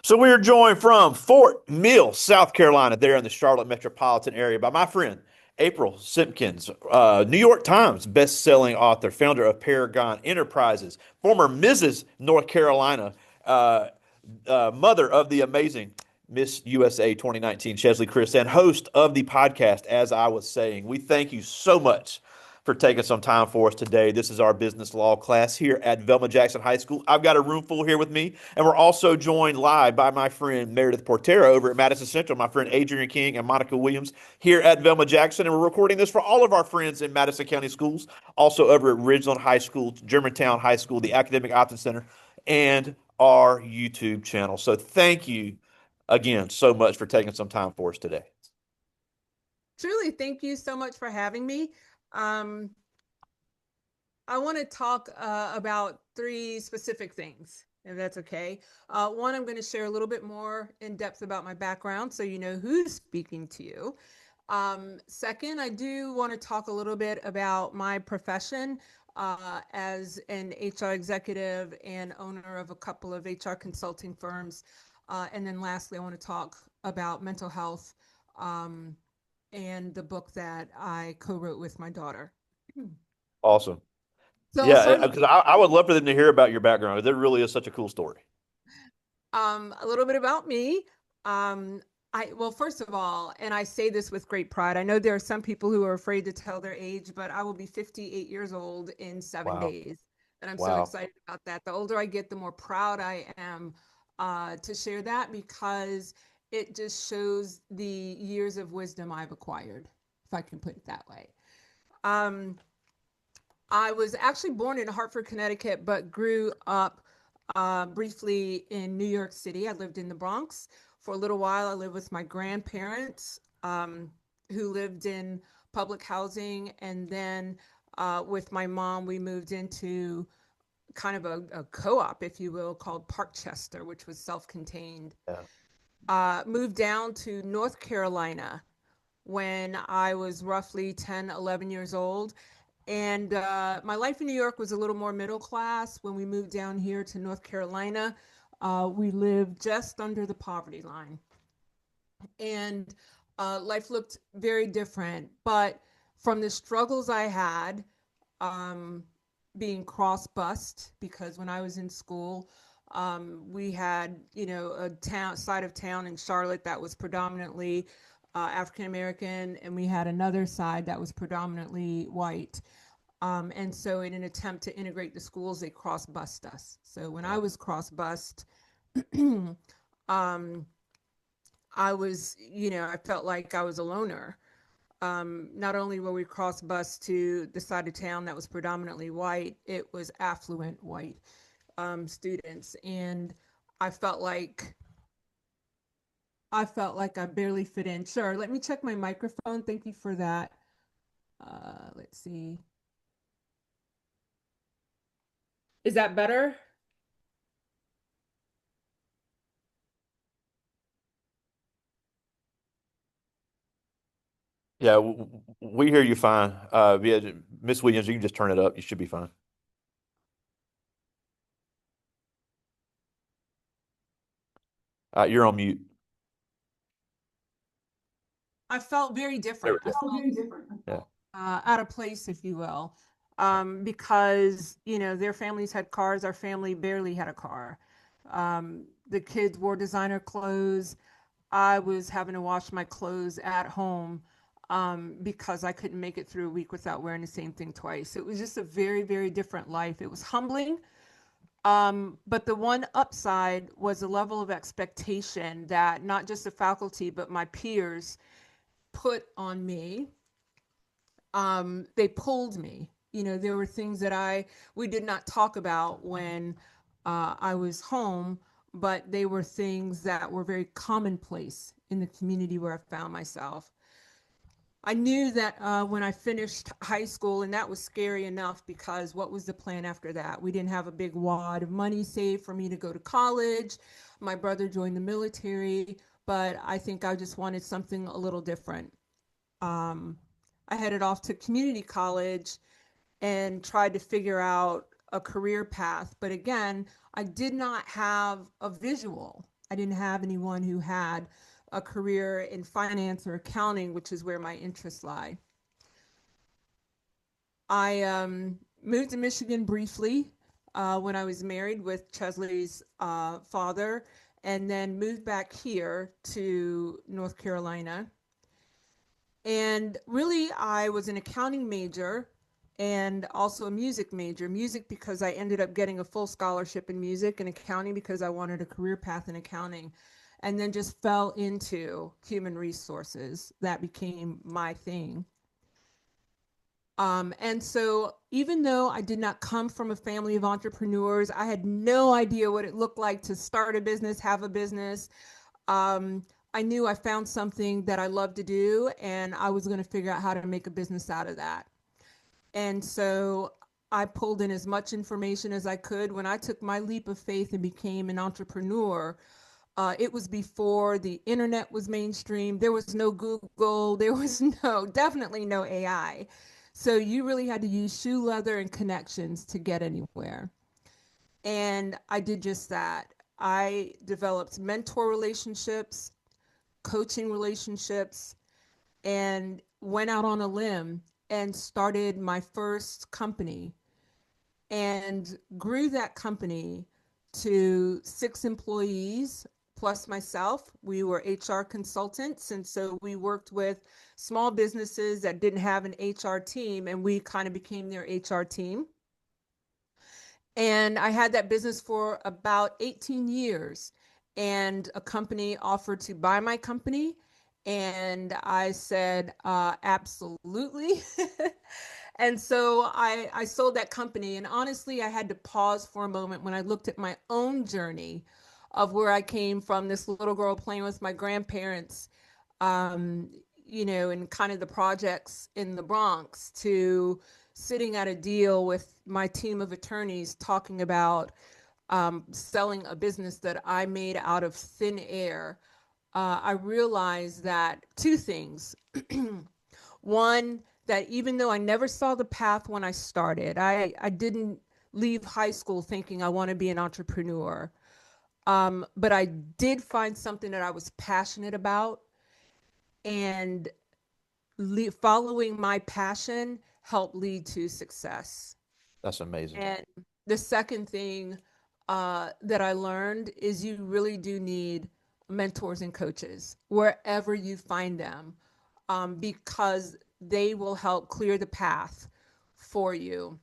So we are joined from Fort Mill, South Carolina, there in the Charlotte metropolitan area, by my friend April Simpkins, New York Times best-selling author, founder of Paragon Enterprises, former Mrs. North Carolina, uh, mother of the amazing Miss USA 2019, Chesley Chris, and host of the podcast. As I was saying, we thank you so much for taking some time for us today. This is our business law class here at Velma Jackson High School. I've got a room full here with me, and we're also joined live by my friend Meredith Portero over at Madison Central, my friend Adrian King and Monica Williams here at Velma Jackson. And we're recording this for all of our friends in Madison County Schools, also over at Ridgeland High School, Germantown High School, the Academic Option Center, and our YouTube channel. So thank you again so much for taking some time for us today. Truly, thank you so much for having me. Um, I want to talk about three specific things, if that's okay. One, I'm going to share a little bit more in depth about my background so you know who's speaking to you. Second, I do want to talk a little bit about my profession as an HR executive and owner of a couple of HR consulting firms. And then lastly, I want to talk about mental health um, and the book that I co-wrote with my daughter. Awesome. So I'll Yeah, start because I would love for them to hear about your background. There really is such a cool story. a little bit about me. Um, well, first of all, and I say this with great pride. I know there are some people who are afraid to tell their age, but I will be 58 years old in seven Wow. days, and I'm so Wow. excited about that. The older I get, the more proud I am to share that because it just shows the years of wisdom I've acquired, if I can put it that way. Um, I was actually born in Hartford, Connecticut, but grew up briefly in New York City. I lived in the Bronx for a little while. I lived with my grandparents, who lived in public housing. And then with my mom, we moved into kind of a co op, if you will, called Parkchester, which was self contained. Yeah. Moved down to North Carolina when I was roughly 10, 11 years old. And my life in New York was a little more middle class. When we moved down here to North Carolina, we lived just under the poverty line. And life looked very different. But from the struggles I had, um, being cross bused, because when I was in school, we had, a town side of town in Charlotte that was predominantly African American, and we had another side that was predominantly white. And so, in an attempt to integrate the schools, they cross bust us. So, when I Yeah. was cross bust, um, I felt like I was a loner. Not only were we cross bus to the side of town that was predominantly white, it was affluent white students, and I felt like I barely fit in. Sure, let me check my microphone. Thank you for that. Let's see. Is that better? Yeah, we hear you fine. Yeah, Miss Williams, you can just turn it up. You should be fine. You're on mute. I felt very There different. we I go. felt Yeah. out of place, if you will, because their families had cars. Our family barely had a car. The kids wore designer clothes. I was having to wash my clothes at home because I couldn't make it through a week without wearing the same thing twice. It was just a very, very different life. It was humbling. But the one upside was a level of expectation that not just the faculty, but my peers put on me. They pulled me. There were things that we did not talk about when I was home, but they were things that were very commonplace in the community where I found myself. I knew that when I finished high school, and that was scary enough because what was the plan after that? We didn't have a big wad of money saved for me to go to college. My brother joined the military, but I think I just wanted something a little different. Um, I headed off to community college and tried to figure out a career path. But again, I did not have a visual. I didn't have anyone who had a career in finance or accounting, which is where my interests lie. I moved to Michigan briefly when I was married with Chesley's father, and then moved back here to North Carolina. And really, I was an accounting major and also a music major. Music because I ended up getting a full scholarship in music, and accounting because I wanted a career path in accounting. And then just fell into human resources. That became my thing. And so, even though I did not come from a family of entrepreneurs, I had no idea what it looked like to start a business, have a business. Um, I knew I found something that I loved to do, and I was going to figure out how to make a business out of that. And so, I pulled in as much information as I could. When I took my leap of faith and became an entrepreneur, it was before the internet was mainstream. There was no Google. There was definitely no AI. So you really had to use shoe leather and connections to get anywhere. And I did just that. I developed mentor relationships, coaching relationships, and went out on a limb and started my first company and grew that company to 6 employees plus myself. We were HR consultants. And so we worked with small businesses that didn't have an HR team, and we kind of became their HR team. And I had that business for about 18 years. And a company offered to buy my company. And I said, absolutely. And so I sold that company. And honestly, I had to pause for a moment when I looked at my own journey of where I came from, this little girl playing with my grandparents, um, in kind of the projects in the Bronx, to sitting at a deal with my team of attorneys talking about selling a business that I made out of thin air. I realized that two things. One, that even though I never saw the path when I started, I didn't leave high school thinking I want to be an entrepreneur. But I did find something that I was passionate about, and following my passion helped lead to success. That's amazing. And the second thing that I learned is you really do need mentors and coaches wherever you find them, because they will help clear the path for you.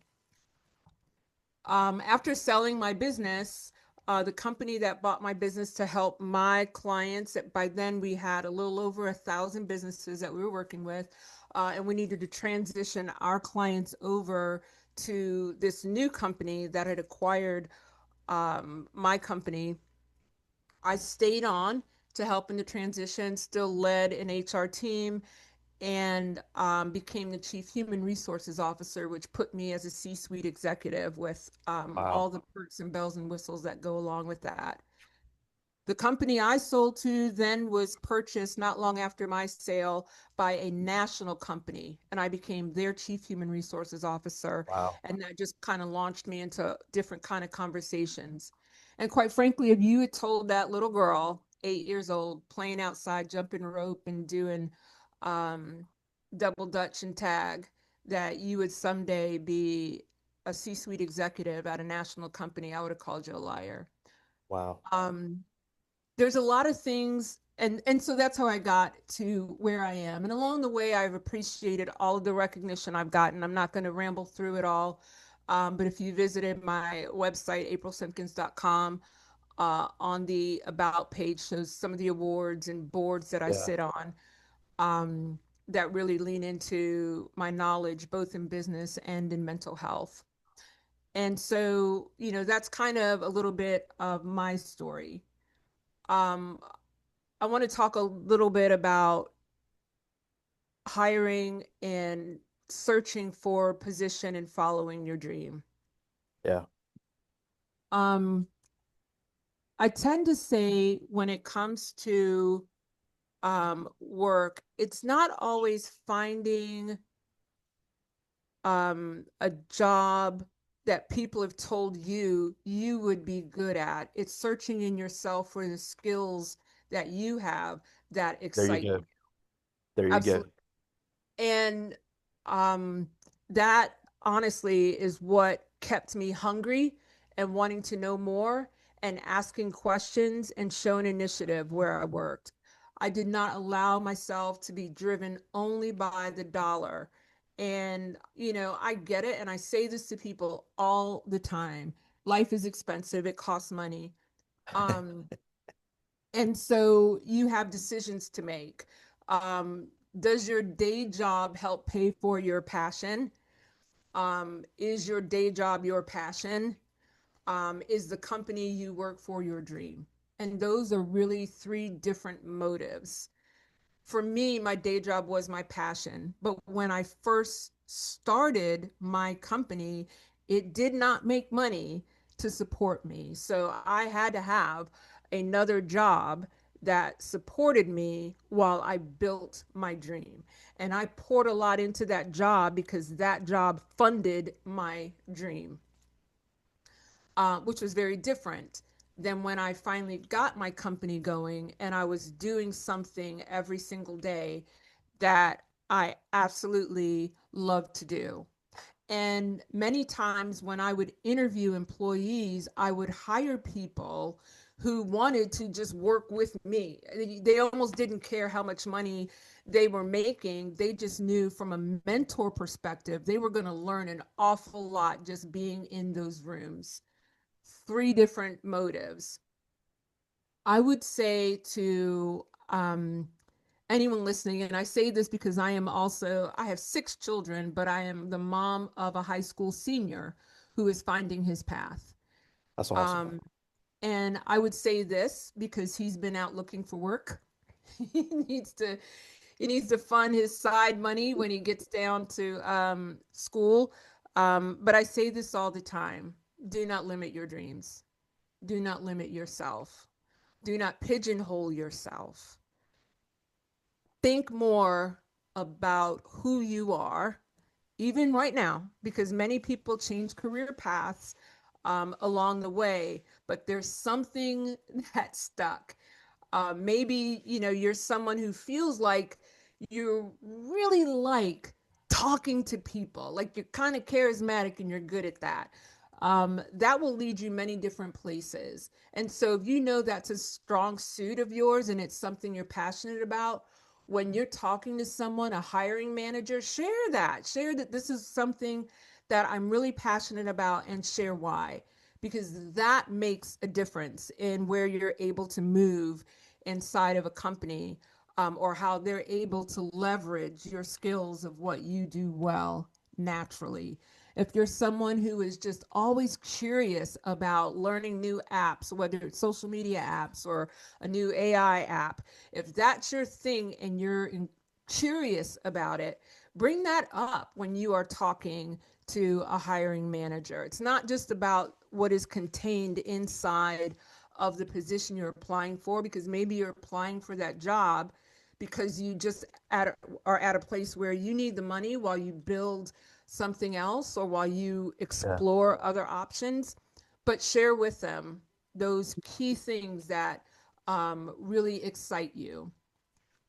After selling my business, the company that bought my business to help my clients, by then we had a little over 1,000 businesses that we were working with, and we needed to transition our clients over to this new company that had acquired my company. I stayed on to help in the transition, still led an HR team, and became the chief human resources officer, which put me as a C-suite executive with Wow. all the perks and bells and whistles that go along with that. The company I sold to then was purchased not long after my sale by a national company, and I became their chief human resources officer. Wow. And that just kind of launched me into different kind of conversations. And quite frankly, if you had told that little girl, 8 years old, playing outside, jumping rope and doing um, double dutch and tag, that you would someday be a C-suite executive at a national company, I would have called you a liar. Wow. Um, there's a lot of things, and so that's how I got to where I am. And along the way, I've appreciated all of the recognition I've gotten. I'm not going to ramble through it all, but if you visited my website, aprilsimpkins.com, on the about page shows some of the awards and boards that I Yeah. sit on, um, that really lean into my knowledge both in business and in mental health. And so, that's kind of a little bit of my story. Um, I want to talk a little bit about hiring and searching for position and following your dream. Yeah. Um, I tend to say when it comes to work, it's not always finding a job that people have told you you would be good at. It's searching in yourself for the skills that you have that There you excite you. go. There you go. Absolutely. And um, that honestly is what kept me hungry and wanting to know more and asking questions and showing initiative where I worked. I did not allow myself to be driven only by the dollar. And, I get it. And I say this to people all the time. Life is expensive, it costs money. Um, and so you have decisions to make. Does your day job help pay for your passion? Is your day job your passion? Is the company you work for your dream? And those are really three different motives. For me, my day job was my passion. But when I first started my company, it did not make money to support me. So I had to have another job that supported me while I built my dream. And I poured a lot into that job because that job funded my dream, which was very different than when I finally got my company going and I was doing something every single day that I absolutely love to do. And many times when I would interview employees, I would hire people who wanted to just work with me. They almost didn't care how much money they were making. They just knew from a mentor perspective, they were going to learn an awful lot just being in those rooms. Three different motives. I would say to anyone listening, and I say this because I have six children, but I am the mom of a high school senior who is finding his path. That's awesome. Um, and I would say this because he's been out looking for work. he needs to he needs to fund his side money when he gets down to school. But I say this all the time: do not limit your dreams. Do not limit yourself. Do not pigeonhole yourself. Think more about who you are, even right now, because many people change career paths along the way, but there's something that stuck. Maybe, you're someone who feels like you really like talking to people, like you're kind of charismatic and you're good at that. That will lead you many different places. And so if you know that's a strong suit of yours and it's something you're passionate about, when you're talking to someone, a hiring manager, share that. Share that this is something that I'm really passionate about and share why. Because that makes a difference in where you're able to move inside of a company, or how they're able to leverage your skills of what you do well naturally. If you're someone who is just always curious about learning new apps, whether it's social media apps or a new AI app, if that's your thing and curious about it, bring that up when you are talking to a hiring manager. It's not just about what is contained inside of the position you're applying for, because maybe you're applying for that job because you just are at a place where you need the money while you build something else or while you Yeah. explore other options. But share with them those key things that really excite you.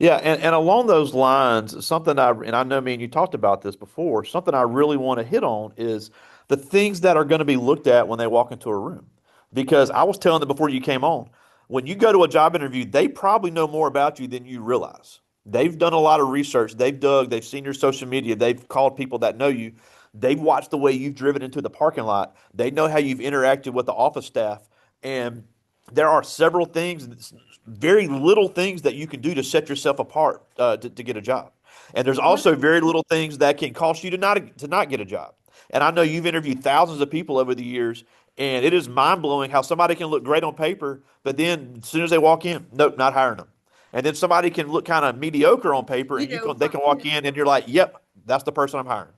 Yeah, and along those lines, and I know me and you talked about this before, something I really want to hit on is the things that are going to be looked at when they walk into a room. Because I was telling them before you came on, when you go to a job interview, they probably know more about you than you realize. They've done a lot of research, they've seen your social media, they've called people that know you, they've watched the way you've driven into the parking lot, they know how you've interacted with the office staff, and there are several things, very little things that you can do to set yourself apart to get a job. And there's Let me, also very little things that can cost you to not get a job. And I know you've interviewed thousands of people over the years, and it is mind blowing how somebody can look great on paper, but then as soon as they walk in, nope, not hiring them. And then somebody can look kind of mediocre on paper, you and know, they from can walk in, and you're like, yep, that's the person I'm hiring.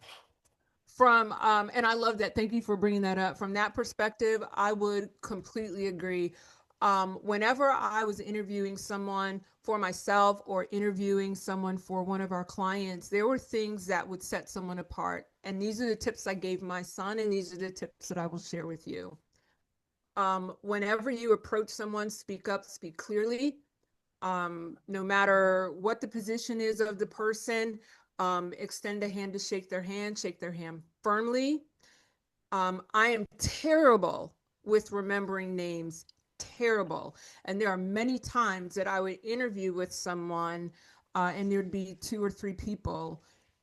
from and I love that. Thank you for bringing that up. From that perspective, I would completely agree. Whenever I was interviewing someone for myself or interviewing someone for one of our clients, there were things that would set someone apart. And these are the tips I gave my son, and these are the tips that I will share with you. Whenever you approach someone, speak up, speak clearly. No matter what the position is of the person, extend a hand to shake their hand firmly. I am terrible with remembering names, terrible. And there are many times that I would interview with someone, and there'd be two or three people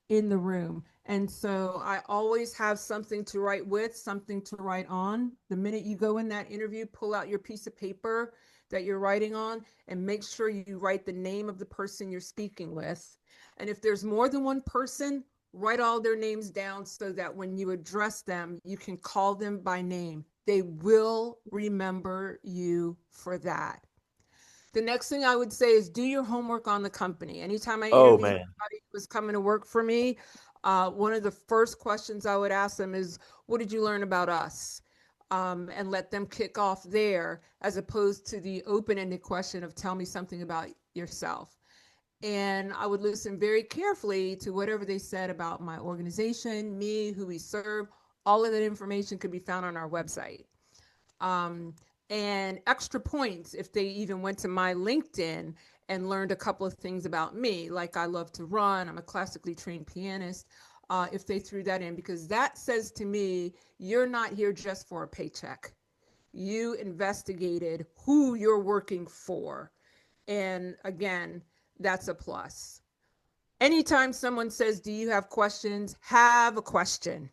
in the room. And so I always have something to write with, something to write on. The minute you go in that interview, pull out your piece of paper that you're writing on and make sure you write the name of the person you're speaking with. And if there's more than one person, write all their names down so that when you address them, you can call them by name. They will remember you for that. The next thing I would say is do your homework on the company. Anytime I Oh interviewed man. somebody who was coming to work for me, one of the first questions I would ask them is, what did you learn about us? And let them kick off there as opposed to the open ended question of tell me something about yourself. And I would listen very carefully to whatever they said about my organization, me, who we serve. All of that information could be found on our website. Um, and extra points if they even went to my LinkedIn and learned a couple of things about me, like I love to run, I'm a classically trained pianist. If they threw that in, because that says to me, you're not here just for a paycheck. You investigated who you're working for. And again, that's a plus. Anytime someone says, do you have questions? Have a question.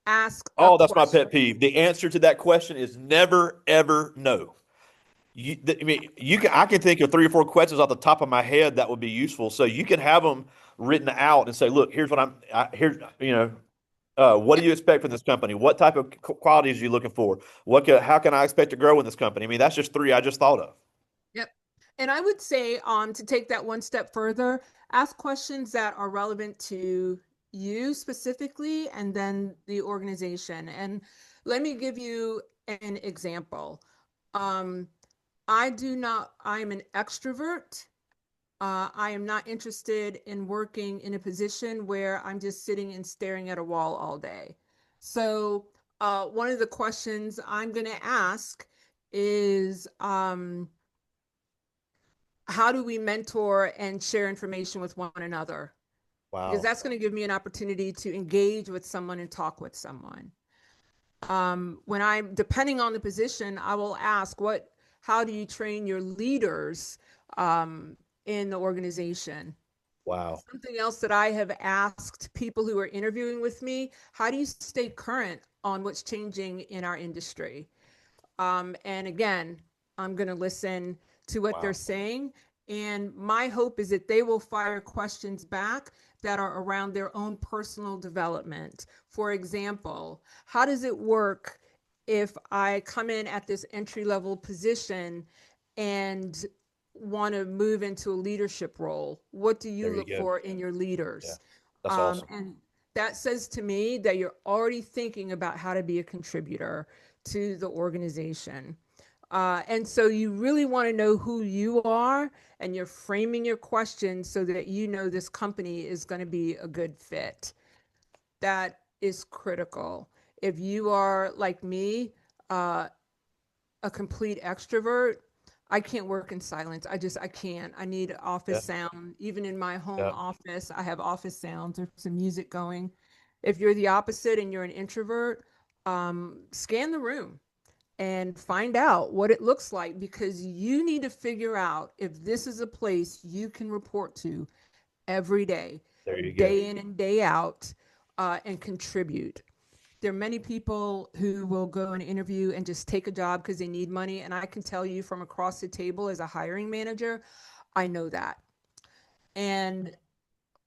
Ask a Oh, that's my question. pet peeve. The answer to that question is never, ever no. I mean, I can think of three or four questions off the top of my head that would be useful. So you can have them written out and say, look, here's what here's, what do Yep. you expect from this company? What type of qualities are you looking for? How can I expect to grow in this company? I mean, that's just three I just thought of. Yep. And I would say, to take that one step further, ask questions that are relevant to you specifically and then the organization. And let me give you an example. Um, I'm an extrovert. I am not interested in working in a position where I'm just sitting and staring at a wall all day. So, one of the questions I'm going to ask is, how do we mentor and share information with one another? Because Wow. that's going to give me an opportunity to engage with someone and talk with someone. When I'm depending on the position, I will ask how do you train your leaders in the organization? Wow. Something else that I have asked people who are interviewing with me, how do you stay current on what's changing in our industry? And again, I'm going to listen to what they're Wow. saying. And my hope is that they will fire questions back that are around their own personal development. For example, how does it work if I come in at this entry level position and want to move into a leadership role? What do you There you look go. for in your Yeah. leaders? That's awesome. And that says to me that you're already thinking about how to be a contributor to the organization. And so you really want to know who you are, and you're framing your questions so that you know this company is going to be a good fit. That is critical. If you are like me, uh, a complete extrovert, I can't work in silence. I can't. I need Yeah. office sound. Even in my home Yeah. office, I have office sounds or some music going. If you're the opposite and you're an introvert, scan the room and find out what it looks like, because you need to figure out if this is a place you can report to every There you go. day in and day out, and contribute. There are many people who will go and interview and just take a job because they need money. And I can tell you from across the table as a hiring manager, I know that. And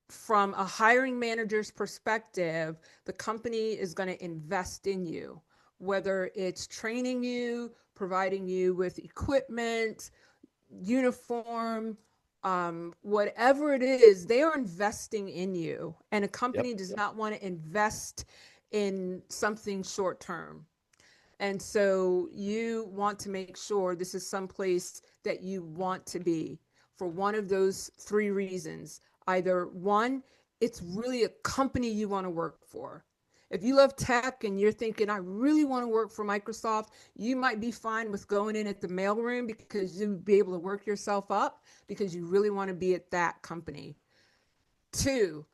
from a hiring manager's perspective, the company is going to invest in you, whether it's training you, providing you with equipment, uniform, whatever it is, they are investing in you. And a Yep. company does not want to invest in something short term. And so you want to make sure this is someplace that you want to be for one of those three reasons. Either one, it's really a company you want to work for. If you love tech and you're thinking, I really want to work for Microsoft, you might be fine with going in at the mailroom because you'll be able to work yourself up because you really want to be at that company. Two,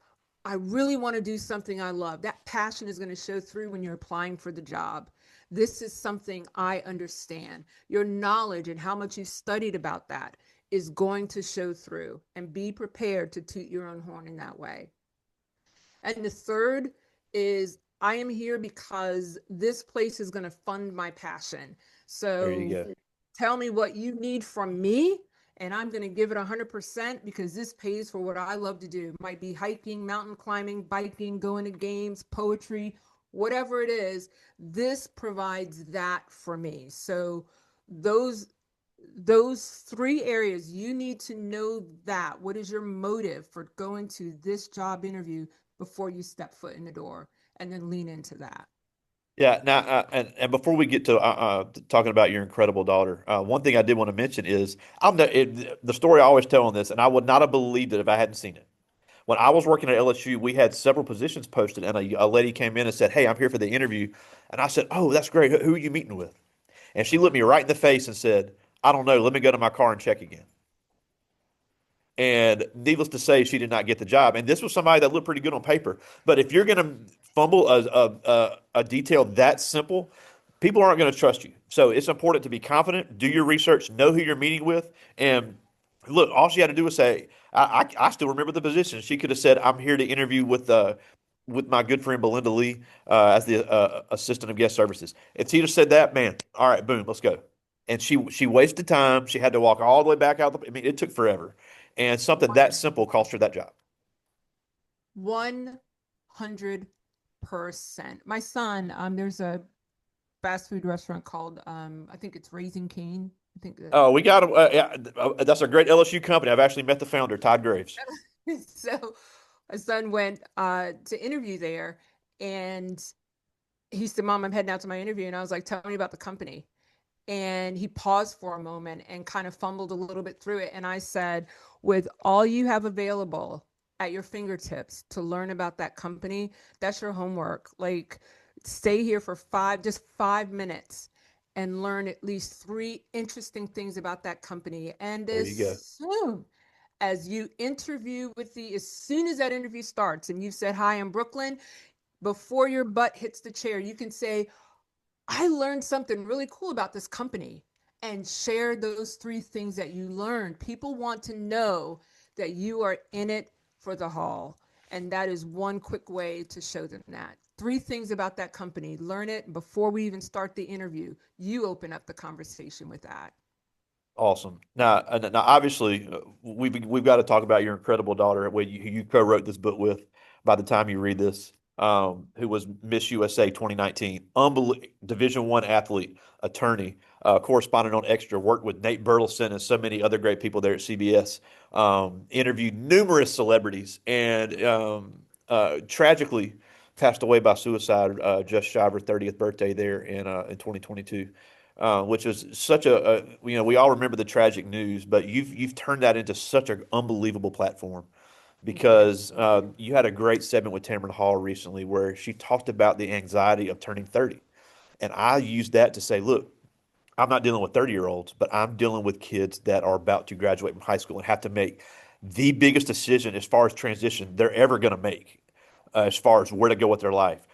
I really want to do something I love. That passion is going to show through when you're applying for the job. This is something I understand. Your knowledge and how much you studied about that is going to show through, and be prepared to toot your own horn in that way. And the third is I am here because this place is going to fund my passion. There you So go. tell me what you need from me, and I'm going to give it 100% because this pays for what I love to do. It might be hiking, mountain climbing, biking, going to games, poetry, whatever it is. This provides that for me. So those those three areas, you need to know that. What is your motive for going to this job interview before you step foot in the door, and then lean into that. Yeah. Now, and before we get to talking about your incredible daughter, one thing I did want to mention is the story I always tell on this, and I would not have believed it if I hadn't seen it. When I was working at LSU, we had several positions posted, and a lady came in and said, "Hey, I'm here for the interview," and I said, "Oh, that's great. Who are you meeting with?" And she looked me right in the face and said, "I don't know. Let me go to my car and check again." And needless to say, she did not get the job. And this was somebody that looked pretty good on paper. But if you're going to fumble a detail that simple, people aren't going to trust you. So it's important to be confident, do your research, know who you're meeting with. And look, all she had to do was say, I still remember the position. She could have said, I'm here to interview with my good friend Belinda Lee as the assistant of guest services. If she just said that, man, all right, boom, let's go. And she wasted time. She had to walk all the way back out. I mean, it took forever. And something that simple cost her that job. 100%. My son, there's a fast food restaurant called, I think it's Raising Cane. I think that. Oh, we got yeah, that's a great LSU company. I've actually met the founder, Todd Graves. So my son went to interview there, and he said, Mom, I'm heading out to my interview. And I was like, tell me about the company. And he paused for a moment and kind of fumbled a little bit through it. And I said, with all you have available at your fingertips to learn about that company, that's your homework. Like, stay here for just 5 minutes and learn at least three interesting things about that company. And There as you go. soon as you interview as soon as that interview starts and you've said, Hi, I'm Brooklyn, before your butt hits the chair, you can say, I learned something really cool about this company, and share those three things that you learned. People want to know that you are in it for the haul. And that is one quick way to show them that. Three things about that company. Learn it before we even start the interview. You open up the conversation with that. Awesome. Now, obviously, we've got to talk about your incredible daughter, who you co-wrote this book with. By the time you read this, who was Miss USA 2019, unbelievable Division I athlete, attorney, correspondent on Extra, worked with Nate Burleson and so many other great people there at CBS. Interviewed numerous celebrities, and tragically passed away by suicide just shy of her 30th birthday there in 2022. Which is such we all remember the tragic news, but you've turned that into such an unbelievable platform Yes. because you had a great segment with Tamron Hall recently where she talked about the anxiety of turning 30. And I used that to say, look, I'm not dealing with 30-year-olds, but I'm dealing with kids that are about to graduate from high school and have to make the biggest decision as far as transition they're ever going to make, as far as where to go with their life.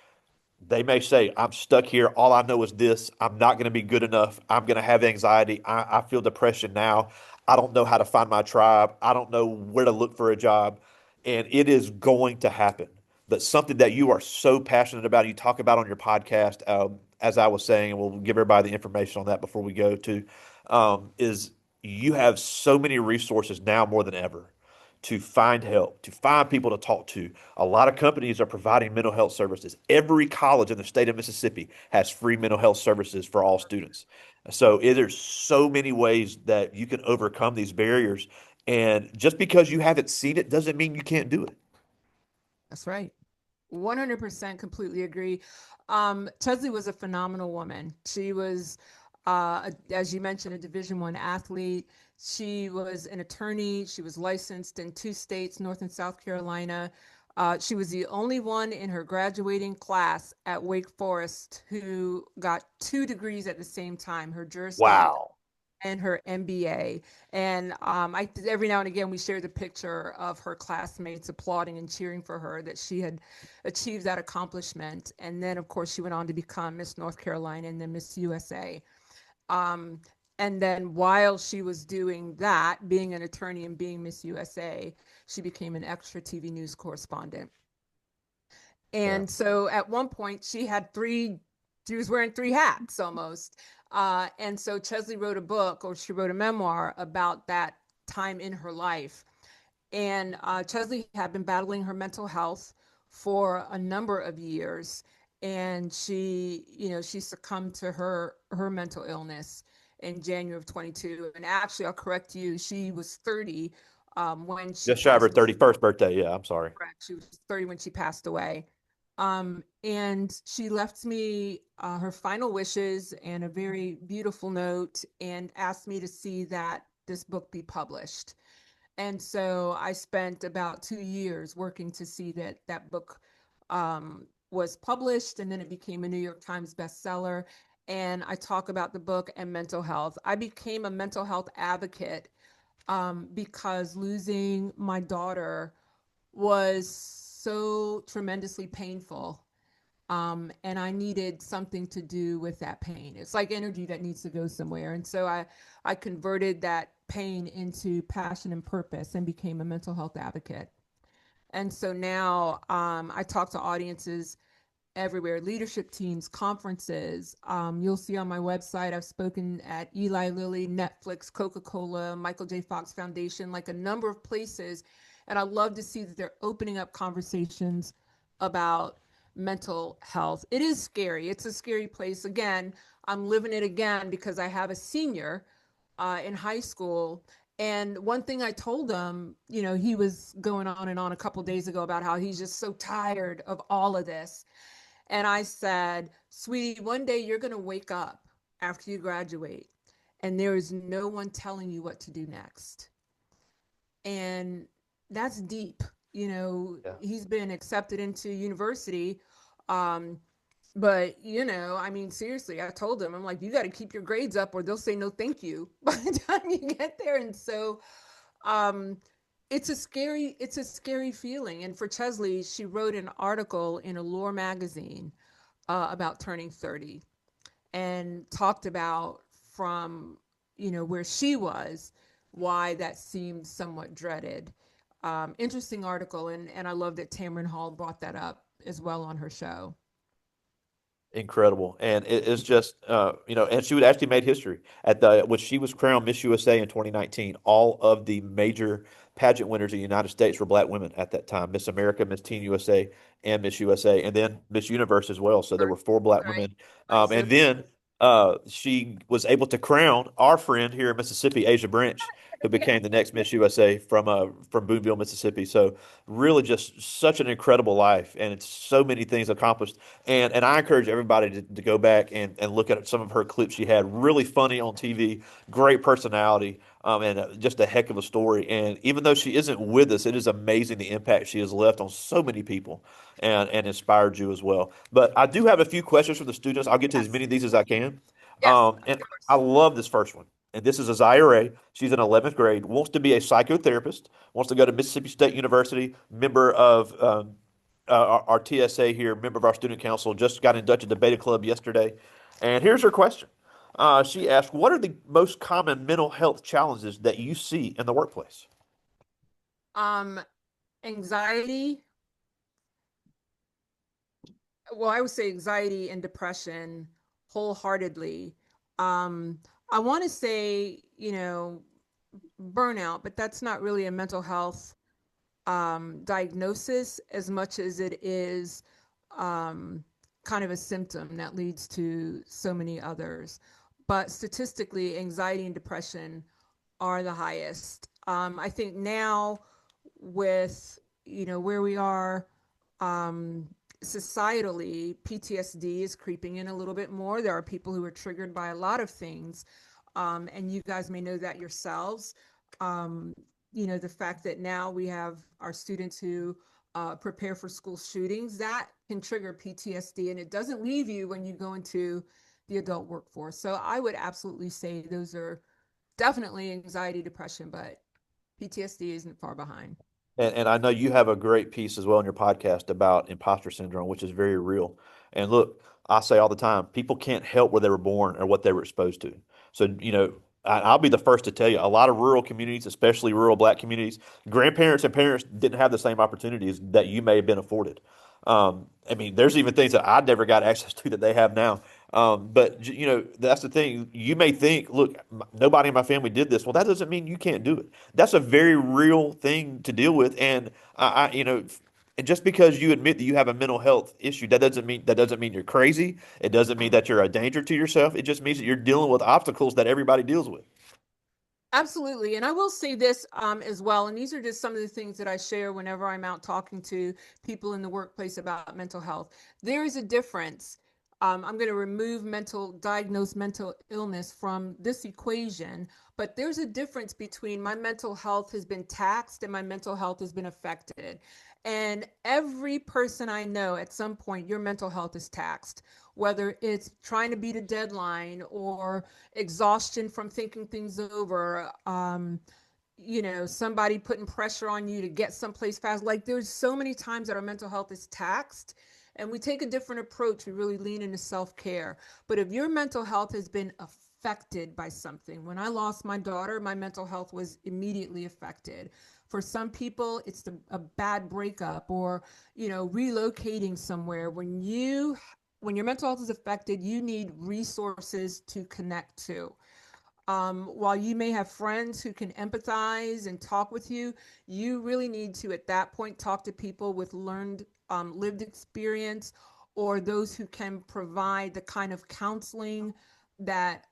They may say, I'm stuck here. All I know is this. I'm not going to be good enough. I'm going to have anxiety. I feel depression now. I don't know how to find my tribe. I don't know where to look for a job. And it is going to happen. But something that you are so passionate about, you talk about on your podcast, as I was saying, and we'll give everybody the information on that before we go to, is you have so many resources now more than ever to find help, to find people to talk to. A lot of companies are providing mental health services. Every college in the state of Mississippi has free mental health services for all students. So there's so many ways that you can overcome these barriers. And just because you haven't seen it doesn't mean you can't do it. That's right. 100% completely agree. Chesley was a phenomenal woman. She was, as you mentioned, a Division I athlete. She was an attorney. She was licensed in two states, North and South Carolina. She was the only one in her graduating class at Wake Forest who got two degrees at the same time, her Juris Doctor Wow. and her MBA. And I every now and again we shared the picture of her classmates applauding and cheering for her that she had achieved that accomplishment. And then of course she went on to become Miss North Carolina and then Miss USA. Um, and then while she was doing that, being an attorney and being Miss USA, she became an extra TV news correspondent. Yeah. And so at one point she was wearing three hats almost. And so Chesley wrote a book, or she wrote a memoir about that time in her life. And Chesley had been battling her mental health for a number of years. And she succumbed to her mental illness in January of 22. And actually, I'll correct you, she was 30 when she Just shy of her passed. 31st birthday. Yeah, I'm sorry. Correct. She was 30 when she passed away. And she left me her final wishes and a very beautiful note and asked me to see that this book be published. And so I spent about 2 years working to see that that book was published, and then it became a New York Times bestseller. And I talk about the book and mental health. I became a mental health advocate because losing my daughter was so tremendously painful. And I needed something to do with that pain. It's like energy that needs to go somewhere. And so I converted that pain into passion and purpose and became a mental health advocate. And so now I talk to audiences everywhere, leadership teams, conferences. You'll see on my website, I've spoken at Eli Lilly, Netflix, Coca-Cola, Michael J. Fox Foundation, like a number of places. And I love to see that they're opening up conversations about mental health. It is scary. It's a scary place. Again, I'm living it again because I have a senior in high school. And one thing I told him, he was going on and on a couple days ago about how he's just so tired of all of this. And I said, sweetie, one day you're going to wake up after you graduate and there is no one telling you what to do next. And that's deep. Yeah. He's been accepted into university. Um, but, I mean, seriously, I told him, I'm like, you got to keep your grades up or they'll say no, thank you by the time you get there. And so, um, it's a scary feeling. And for Chesley, she wrote an article in Allure magazine about turning 30 and talked about from where she was why that seemed somewhat dreaded. Interesting article, and I love that Tamron Hall brought that up as well on her show. Incredible, and it's just and she would actually made history at the when she was crowned Miss USA in 2019. All of the major pageant winners in the United States were black women at that time: Miss America, Miss Teen USA, and Miss USA, and then Miss Universe as well. So there were four black Right. women, Right. So and then she was able to crown our friend here in Mississippi, Asia Branch, who yeah. became the next Miss USA from Boonville, Mississippi. So really, just such an incredible life, and it's so many things accomplished. And I encourage everybody to go back and look at some of her clips she had. Really funny on TV, great personality, and just a heck of a story. And even though she isn't with us, it is amazing the impact she has left on so many people and inspired you as well. But I do have a few questions from the students. I'll get to as Yes. many of these as I can. Yes. Of And I course. love this first one. And this is a Zaire. She's in 11th grade, wants to be a psychotherapist, wants to go to Mississippi State University, member of our TSA here, member of our student council, just got inducted to Beta Club yesterday. And here's her question. She asked, what are the most common mental health challenges that you see in the workplace? Um, Anxiety. Well, I would say anxiety and depression wholeheartedly. Um, I want to say, burnout, but that's not really a mental health diagnosis as much as it is um, kind of a symptom that leads to so many others. But statistically, anxiety and depression are the highest. I think now with where we are, societally, PTSD is creeping in a little bit more. There are people who are triggered by a lot of things, and you guys may know that yourselves. Um, the fact that now we have our students who prepare for school shootings, that can trigger PTSD, and it doesn't leave you when you go into the adult workforce. So I would absolutely say those are definitely anxiety, depression, but PTSD isn't far behind. And I know you have a great piece as well in your podcast about imposter syndrome, which is very real. And look, I say all the time, people can't help where they were born or what they were exposed to. So, I'll be the first to tell you, a lot of rural communities, especially rural black communities, grandparents and parents didn't have the same opportunities that you may have been afforded. I mean, there's even things that I never got access to that they have now. But that's the thing. You may think, look, nobody in my family did this. Well, that doesn't mean you can't do it. That's a very real thing to deal with. And and just because you admit that you have a mental health issue, that doesn't mean you're crazy. It doesn't mean that you're a danger to yourself. It just means that you're dealing with obstacles that everybody deals with. Absolutely. And I will say this as well. And these are just some of the things that I share whenever I'm out talking to people in the workplace about mental health. There is a difference. I'm going to remove diagnosed mental illness from this equation, but there's a difference between my mental health has been taxed and my mental health has been affected. And every person I know at some point, your mental health is taxed, whether it's trying to beat a deadline or exhaustion from thinking things over, somebody putting pressure on you to get someplace fast. Like there's so many times that our mental health is taxed and we take a different approach. We really lean into self-care. But if your mental health has been affected by something, when I lost my daughter, my mental health was immediately affected. For some people, it's a bad breakup or, relocating somewhere. When your mental health is affected, you need resources to connect to. While you may have friends who can empathize and talk with you, you really need to, at that point, talk to people with lived experience or those who can provide the kind of counseling that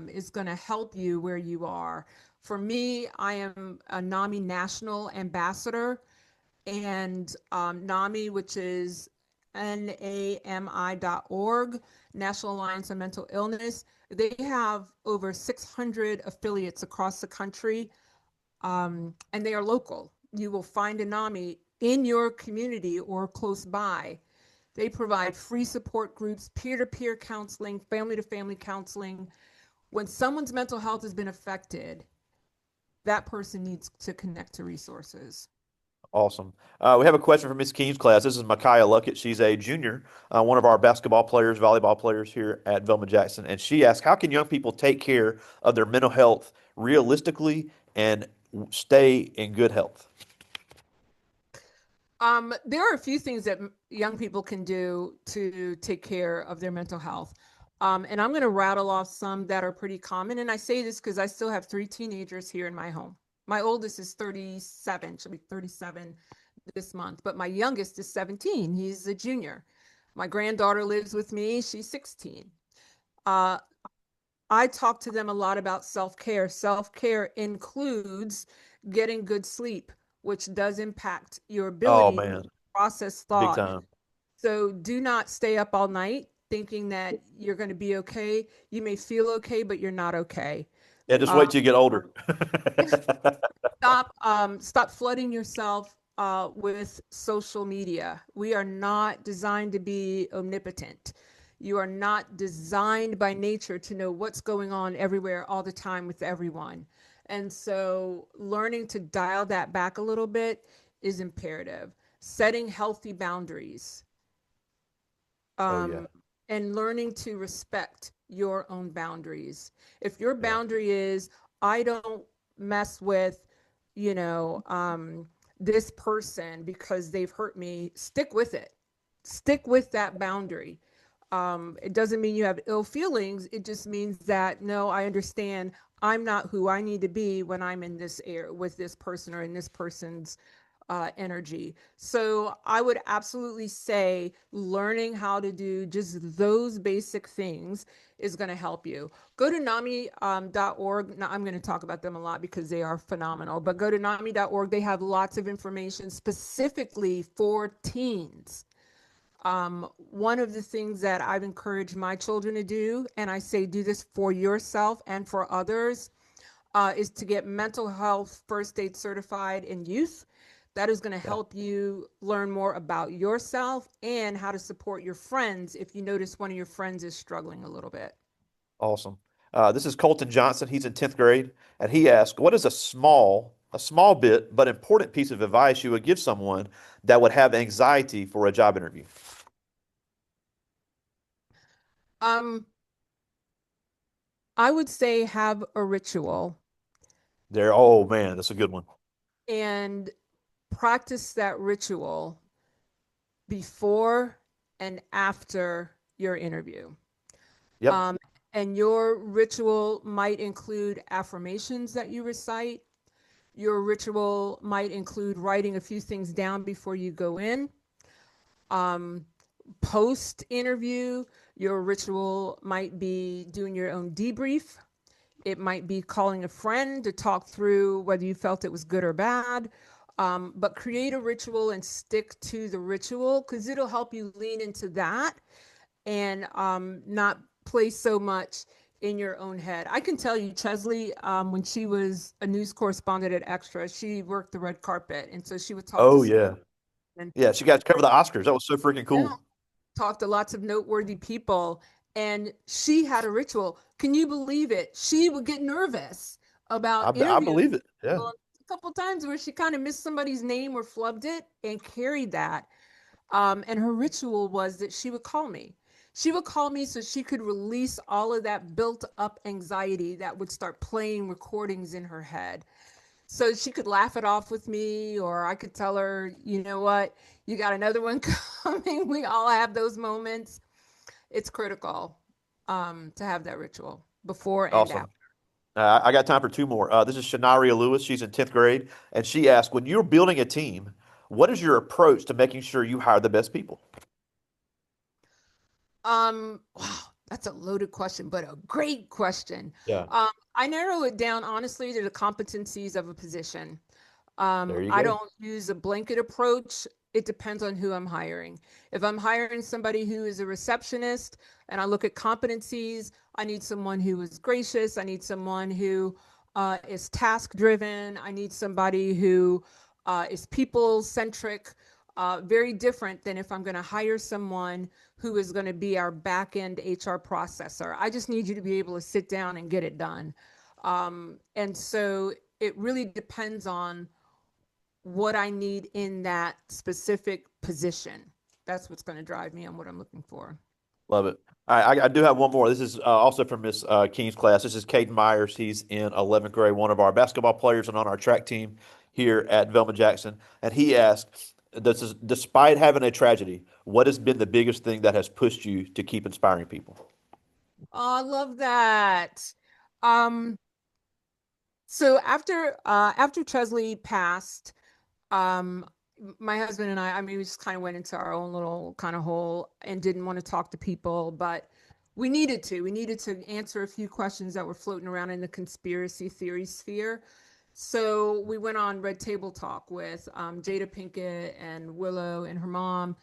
is going to help you where you are. For me, I am a NAMI national ambassador, and NAMI, which is NAMI.org, National Alliance on Mental Illness. They have over 600 affiliates across the country, and they are local. You will find a NAMI in your community or close by. They provide free support groups, peer to peer counseling, family to family counseling. When someone's mental health has been affected, that person needs to connect to resources. Awesome. We have a question from Miss Keene's class. This is Micaiah Luckett. She's a junior, one of our basketball players, volleyball players here at Velma Jackson. And she asked, how can young people take care of their mental health realistically and stay in good health? There are a few things that young people can do to take care of their mental health. And I'm going to rattle off some that are pretty common. And I say this because I still have three teenagers here in my home. My oldest is 37, she'll be 37 this month, but my youngest is 17. He's a junior. My granddaughter lives with me, she's 16. Uh, I talk to them a lot about self care. Self care includes getting good sleep, which does impact your Oh ability to man, process big thought. time. So do not stay up all night thinking that you're going to be okay. You may feel okay, but you're not okay. Yeah, just Uh, wait till you get older. stop flooding yourself with social media. We are not designed to be omnipotent. You are not designed by nature to know what's going on everywhere all the time with everyone. And so learning to dial that back a little bit is imperative. Setting healthy boundaries, Oh yeah, um, and learning to respect your own boundaries. If your yeah. boundary is, I don't mess with, you know, this person because they've hurt me, stick with it. Stick with that boundary. It doesn't mean you have ill feelings. It just means that, no, I understand I'm not who I need to be when I'm in this air with this person or in this person's energy. So I would absolutely say learning how to do just those basic things is going to help you. Go to NAMI.org. Now, I'm going to talk about them a lot because they are phenomenal, but go to NAMI.org. They have lots of information specifically for teens. One of the things that I've encouraged my children to do, and I say do this for yourself and for others, is to get mental health first aid certified in youth. That is going to Yeah. help you learn more about yourself and how to support your friends if you notice one of your friends is struggling a little bit. Awesome. This is Colton Johnson. He's in 10th grade, and he asked, "What is a small bit but important piece of advice you would give someone that would have anxiety for a job interview?" Um, I would say have a ritual There. Oh man, that's a good one. and practice that ritual before and after your interview. Yep. Um, and your ritual might include affirmations that you recite. Your ritual might include writing a few things down before you go in. Um, Post interview, your ritual might be doing your own debrief. It might be calling a friend to talk through whether you felt it was good or bad. But create a ritual and stick to the ritual because it'll help you lean into that and not play so much in your own head. I can tell you, Chesley, when she was a news correspondent at Extra, she worked the red carpet. And so she would talk to Oh yeah. and Yeah, she got to cover the Oscars. That was so freaking yeah, cool. talk to lots of noteworthy people. And she had a ritual. Can you believe it? She would get nervous about I interviews. believe it. Yeah. Well, a couple of times where she kind of missed somebody's name or flubbed it and carried that. And her ritual was that she would call me. She would call me so she could release all of that built up anxiety that would start playing recordings in her head. So she could laugh it off with me, or I could tell her, you know what, you got another one coming. We all have those moments. It's critical to have that ritual before and Awesome. after. I got time for two more. This is Shanaria Lewis. She's in 10th grade, and she asked, "When you're building a team, what is your approach to making sure you hire the best people?" Wow, that's a loaded question, but a great question. Yeah. I narrow it down honestly to the competencies of a position. There you I go. don't use a blanket approach. It depends on who I'm hiring. If I'm hiring somebody who is a receptionist and I look at competencies, I need someone who is gracious. I need someone who is task driven. I need somebody who is people centric. Very different than if I'm going to hire someone who is going to be our back end HR processor. I just need you to be able to sit down and get it done. And so it really depends on what I need in that specific position. That's what's going to drive me on what I'm looking for. Love it. I do have one more. This is also from Miss King's class. This is Caden Myers. He's in 11th grade, one of our basketball players and on our track team here at Velma Jackson. And he asked, despite having a tragedy, what has been the biggest thing that has pushed you to keep inspiring people?" Oh, I love that. Um, so after Chesley passed, um, my husband and I mean, we just kind of went into our own little kind of hole and didn't want to talk to people, but we needed to. We needed to answer a few questions that were floating around in the conspiracy theory sphere. So we went on Red Table Talk with Jada Pinkett and Willow and her mom,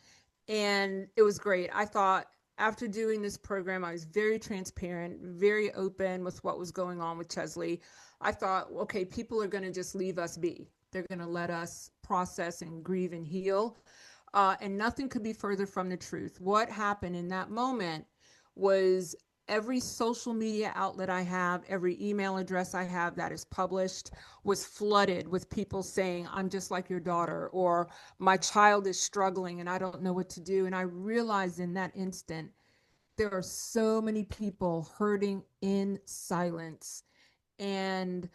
and it was great. I thought after doing this program, I was very transparent, very open with what was going on with Chesley. I thought, okay, people are going to just leave us be. They're going to let us process and grieve and heal. And nothing could be further from the truth. What happened in that moment was every social media outlet I have, every email address I have that is published was flooded with people saying, I'm just like your daughter, or my child is struggling and I don't know what to do. And I realized in that instant, there are so many people hurting in silence. And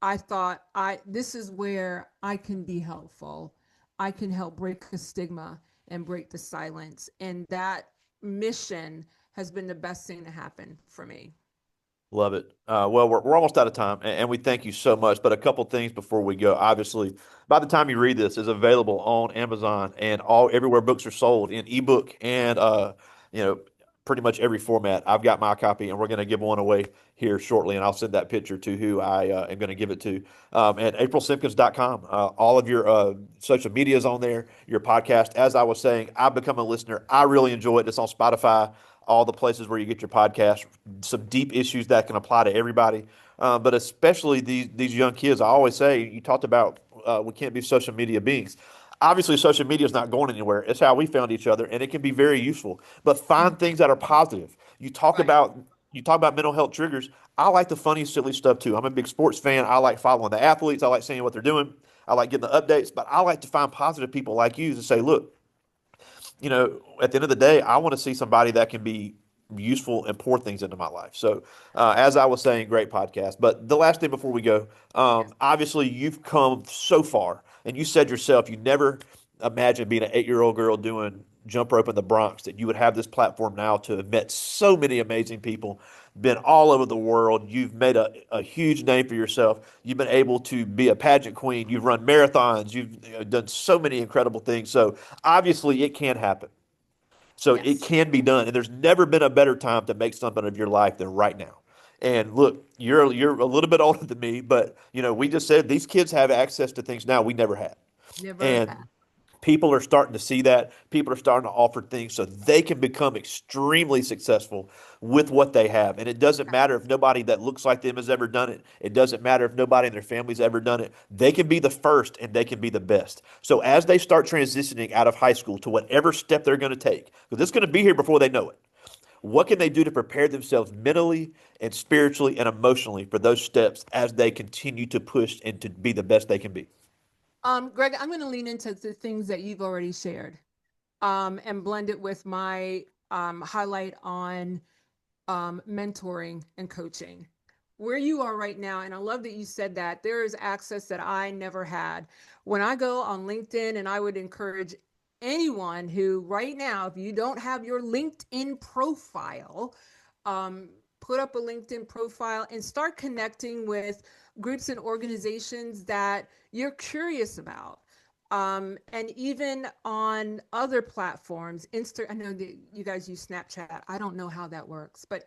I thought I this is where I can be helpful. I can help break the stigma and break the silence. And that mission has been the best thing to happen for me. Love it. Well, we're almost out of time, and we thank you so much. But a couple things before we go. Obviously, by the time you read this, is available on Amazon and all everywhere books are sold in ebook and you know pretty much every format. I've got my copy, and we're going to give one away here shortly, and I'll send that picture to who I am going to give it to. At aprilsimpkins.com. All of your social media is on there, your podcast. As I was saying, I've become a listener. I really enjoy it. It's on Spotify, all the places where you get your podcast. Some deep issues that can apply to everybody, but especially these young kids. I always say, you talked about we can't be social media beings. Obviously, social media is not going anywhere. It's how we found each other, and it can be very useful. But find Mhm. things that are positive. Right. You talk about mental health triggers. I like the funny, silly stuff too. I'm a big sports fan. I like following the athletes. I like seeing what they're doing. I like getting the updates. But I like to find positive people like you to say, look, at the end of the day, I want to see somebody that can be useful and pour things into my life. So, as I was saying, great podcast. But the last thing before we go, Yes. obviously you've come so far, and you said yourself you never imagined being an 8-year-old girl doing jump rope in the Bronx, that you would have this platform now to have met so many amazing people, been all over the world. You've made a huge name for yourself. You've been able to be a pageant queen. You've run marathons. You've done so many incredible things. So obviously it can happen. So it Yes. can be done. And there's never been a better time to make something of your life than right now. And look, you're a little bit older than me, but we just said these kids have access to things now we never had. Never have. And people are starting to see that. People are starting to offer things so they can become extremely successful with what they have. And it doesn't matter if nobody that looks like them has ever done it. It doesn't matter if nobody in their family's ever done it. They can be the first and they can be the best. So as they start transitioning out of high school to whatever step they're going to take, because it's going to be here before they know it. What can they do to prepare themselves mentally and spiritually and emotionally for those steps as they continue to push and to be the best they can be? Greg, I'm going to lean into the things that you've already shared, and blend it with my highlight on mentoring and coaching. Where you are right now, and I love that you said that, there is access that I never had. When I go on LinkedIn, and I would encourage anyone who, right now, if you don't have your LinkedIn profile, um, put up a LinkedIn profile and start connecting with groups and organizations that you're curious about. And even on other platforms, I know that you guys use Snapchat. I don't know how that works, but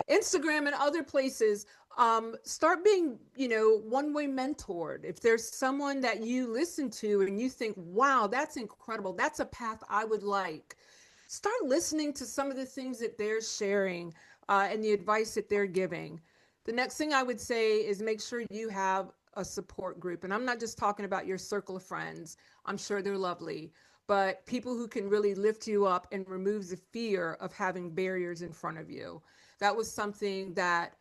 Instagram and other places, start being, one-way mentored. If there's someone that you listen to and you think, wow, that's incredible, that's a path I would like, start listening to some of the things that they're sharing, and the advice that they're giving. The next thing I would say is make sure you have a support group. And I'm not just talking about your circle of friends, I'm sure they're lovely, but people who can really lift you up and remove the fear of having barriers in front of you. That was something that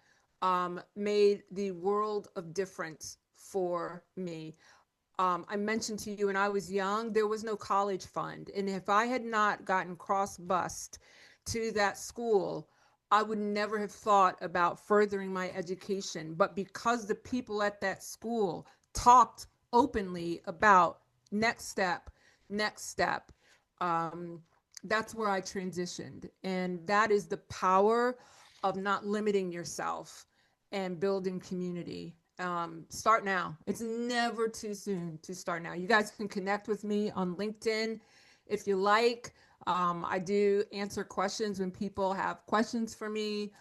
made the world of difference for me. I mentioned to you when I was young, there was no college fund. And if I had not gotten cross bused to that school, I would never have thought about furthering my education. But because the people at that school talked openly about next step, next step, um, that's where I transitioned. And that is the power of not limiting yourself and building community. Start now. It's never too soon to start now. You guys can connect with me on LinkedIn if you like. I do answer questions when people have questions for me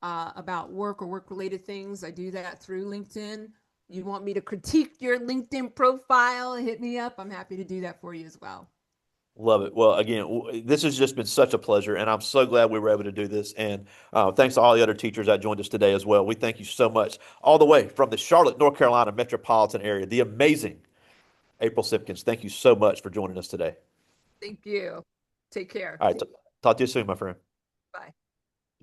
about work or work related things. I do that through LinkedIn. You want me to critique your LinkedIn profile, hit me up. I'm happy to do that for you as well. Love it. Well, again, this has just been such a pleasure, and I'm so glad we were able to do this. And thanks to all the other teachers that joined us today as well. We thank you so much, all the way from the Charlotte, North Carolina metropolitan area, the amazing April Simpkins. Thank you so much for joining us today. Thank you. Take care. All right, talk to you soon, my friend.